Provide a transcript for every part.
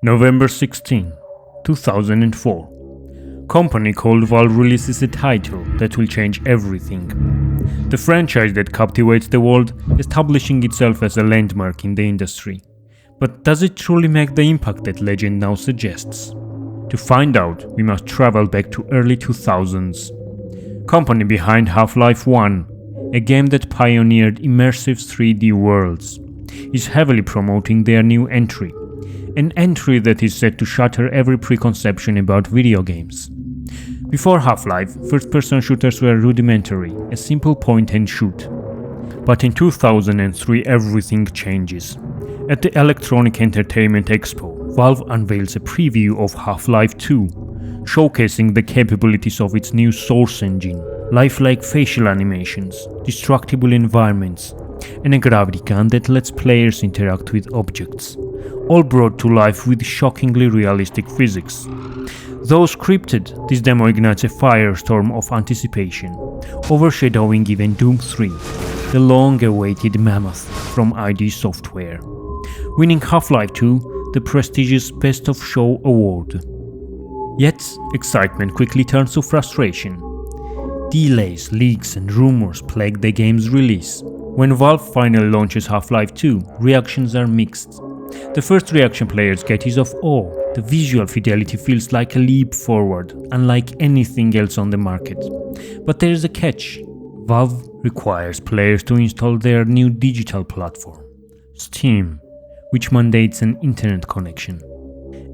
November 16, 2004. Company called Valve releases a title that will change everything. The franchise that captivates the world, establishing itself as a landmark in the industry. But does it truly make the impact that legend now suggests? To find out, we must travel back to early 2000s. Company behind Half-Life 1, a game that pioneered immersive 3D worlds, is heavily promoting their new entry. An entry that is set to shatter every preconception about video games. Before Half-Life, first-person shooters were rudimentary, a simple point-and-shoot. But in 2003 everything changes. At the Electronic Entertainment Expo, Valve unveils a preview of Half-Life 2, showcasing the capabilities of its new Source engine, lifelike facial animations, destructible environments, and a gravity gun that lets players interact with objects, all brought to life with shockingly realistic physics. Though scripted, this demo ignites a firestorm of anticipation, overshadowing even Doom 3, the long-awaited mammoth from ID Software, winning Half-Life 2 the prestigious Best of Show award. Yet, excitement quickly turns to frustration. Delays, leaks, and rumors plague the game's release. When Valve finally launches Half-Life 2, reactions are mixed. The first reaction players get is of awe. The visual fidelity feels like a leap forward, unlike anything else on the market. But there is a catch. Valve requires players to install their new digital platform, Steam, which mandates an internet connection.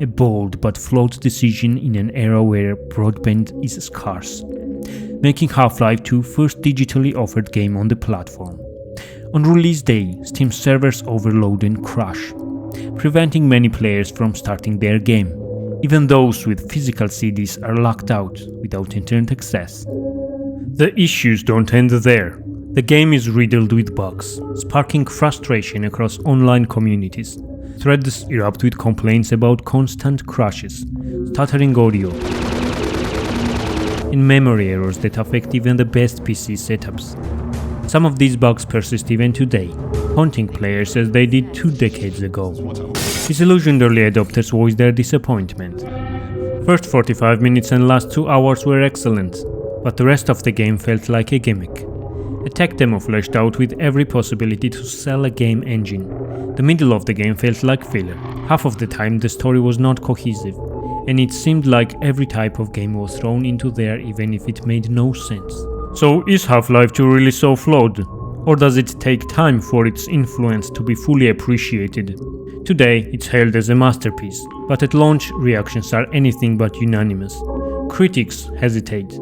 A bold but flawed decision in an era where broadband is scarce, making Half-Life 2 first digitally offered game on the platform. On release day, Steam servers overload and crash, preventing many players from starting their game. Even those with physical CDs are locked out without internet access. The issues don't end there. The game is riddled with bugs, sparking frustration across online communities. Threads erupt with complaints about constant crashes, stuttering audio, and memory errors that affect even the best PC setups. Some of these bugs persist even today, haunting players as they did 2 decades ago. Disillusioned early adopters voice their disappointment. First 45 minutes and last 2 hours were excellent, but the rest of the game felt like a gimmick. A tech demo fleshed out with every possibility to sell a game engine. The middle of the game felt like filler. Half of the time the story was not cohesive, and it seemed like every type of game was thrown into there even if it made no sense. So is Half-Life 2 really so flawed? Or does it take time for its influence to be fully appreciated? Today, it's hailed as a masterpiece, but at launch, reactions are anything but unanimous. Critics hesitate.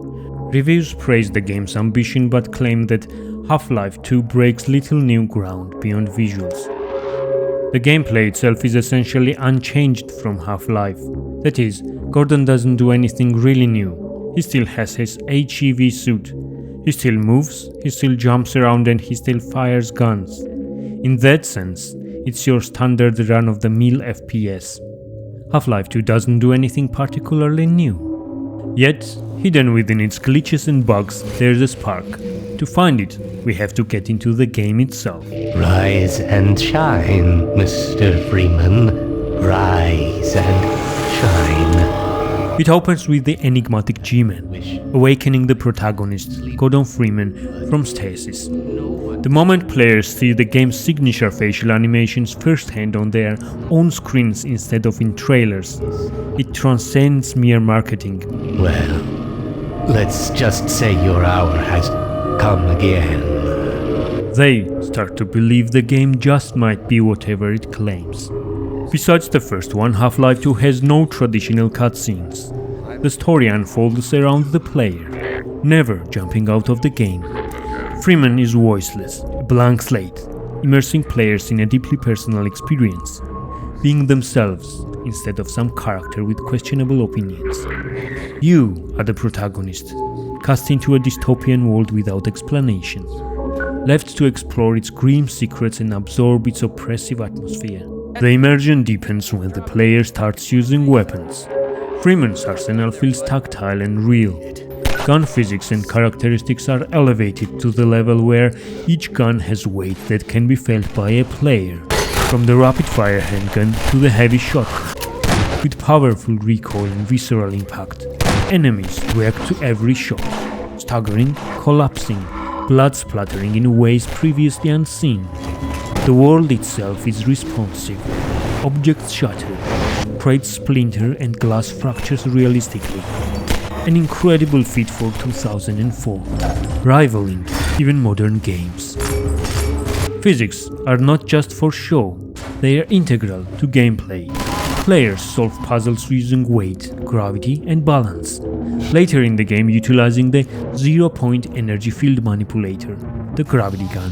Reviews praise the game's ambition but claim that Half-Life 2 breaks little new ground beyond visuals. The gameplay itself is essentially unchanged from Half-Life. That is, Gordon doesn't do anything really new. He still has his HEV suit. He still moves, he still jumps around, and he still fires guns. In that sense, it's your standard run-of-the-mill FPS. Half-Life 2 doesn't do anything particularly new. Yet, hidden within its glitches and bugs, there's a spark. To find it, we have to get into the game itself. Rise and shine, Mr. Freeman. Rise and shine. It opens with the enigmatic G-Man, awakening the protagonist, Gordon Freeman, from stasis. The moment players see the game's signature facial animations firsthand on their own screens instead of in trailers, it transcends mere marketing. Well, let's just say your hour has come again. They start to believe the game just might be whatever it claims. Besides the first one, Half-Life 2 has no traditional cutscenes. The story unfolds around the player, never jumping out of the game. Freeman is voiceless, a blank slate, immersing players in a deeply personal experience, being themselves instead of some character with questionable opinions. You are the protagonist, cast into a dystopian world without explanation, left to explore its grim secrets and absorb its oppressive atmosphere. The immersion deepens when the player starts using weapons. Freeman's arsenal feels tactile and real. Gun physics and characteristics are elevated to the level where each gun has weight that can be felt by a player, from the rapid-fire handgun to the heavy shotgun. With powerful recoil and visceral impact, enemies react to every shot, staggering, collapsing, blood splattering in ways previously unseen. The world itself is responsive. Objects shatter, crates splinter and glass fractures realistically. An incredible feat for 2004, rivaling even modern games. Physics are not just for show, they are integral to gameplay. Players solve puzzles using weight, gravity and balance. Later in the game utilizing the zero-point energy field manipulator, the gravity gun,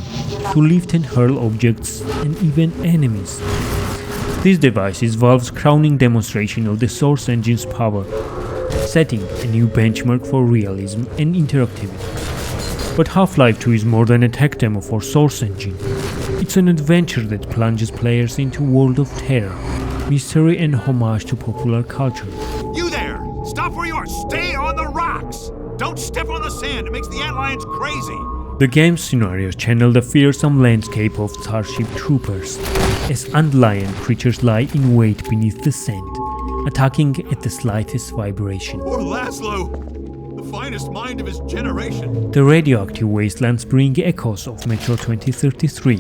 to lift and hurl objects and even enemies. This device is Valve's crowning demonstration of the Source engine's power, setting a new benchmark for realism and interactivity. But Half-Life 2 is more than a tech demo for Source engine. It's an adventure that plunges players into a world of terror, mystery and homage to popular culture. You there! Stop where you are! Stay on the rocks! Don't step on the sand, it makes the antlions crazy! The game's scenarios channel the fearsome landscape of Starship Troopers, as antlion creatures lie in wait beneath the sand, attacking at the slightest vibration. Poor Laszlo! The finest mind of his generation. The radioactive wastelands bring echoes of Metro 2033,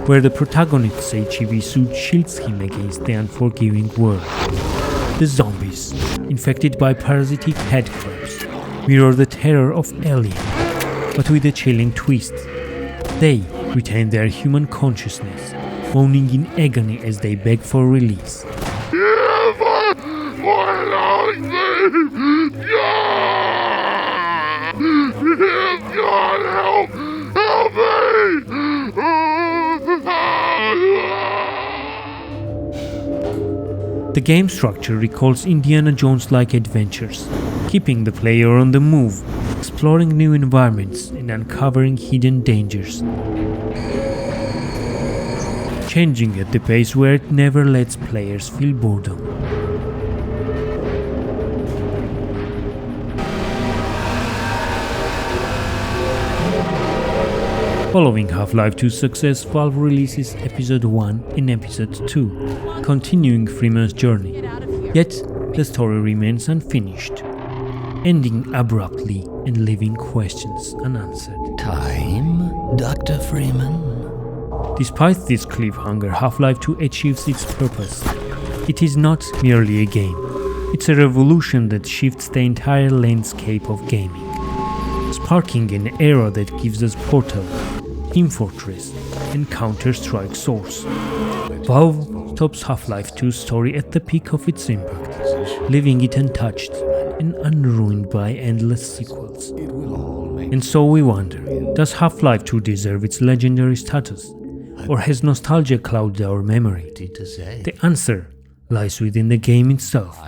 where the protagonist's HEV suit shields him against the unforgiving world. The zombies, infected by parasitic headcrabs, mirror the terror of Alien, but with a chilling twist. They retain their human consciousness, moaning in agony as they beg for release. The game structure recalls Indiana Jones-like adventures, keeping the player on the move, exploring new environments and uncovering hidden dangers. Changing at the pace where it never lets players feel boredom. Following Half-Life 2's success, Valve releases Episode 1 and Episode 2, continuing Freeman's journey. Yet, the story remains unfinished, ending abruptly and leaving questions unanswered. Time, Dr. Freeman? Despite this cliffhanger, Half-Life 2 achieves its purpose. It is not merely a game, it's a revolution that shifts the entire landscape of gaming, sparking an era that gives us Portal, Team Fortress, and Counter-Strike Source. Valve stops Half-Life 2's story at the peak of its impact, leaving it untouched and unruined by endless sequels. And so we wonder, does Half-Life 2 deserve its legendary status? Or has nostalgia clouded our memory? The answer lies within the game itself,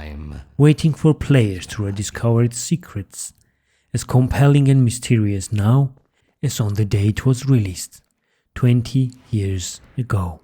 waiting for players to rediscover its secrets, as compelling and mysterious now as on the day it was released, 20 years ago.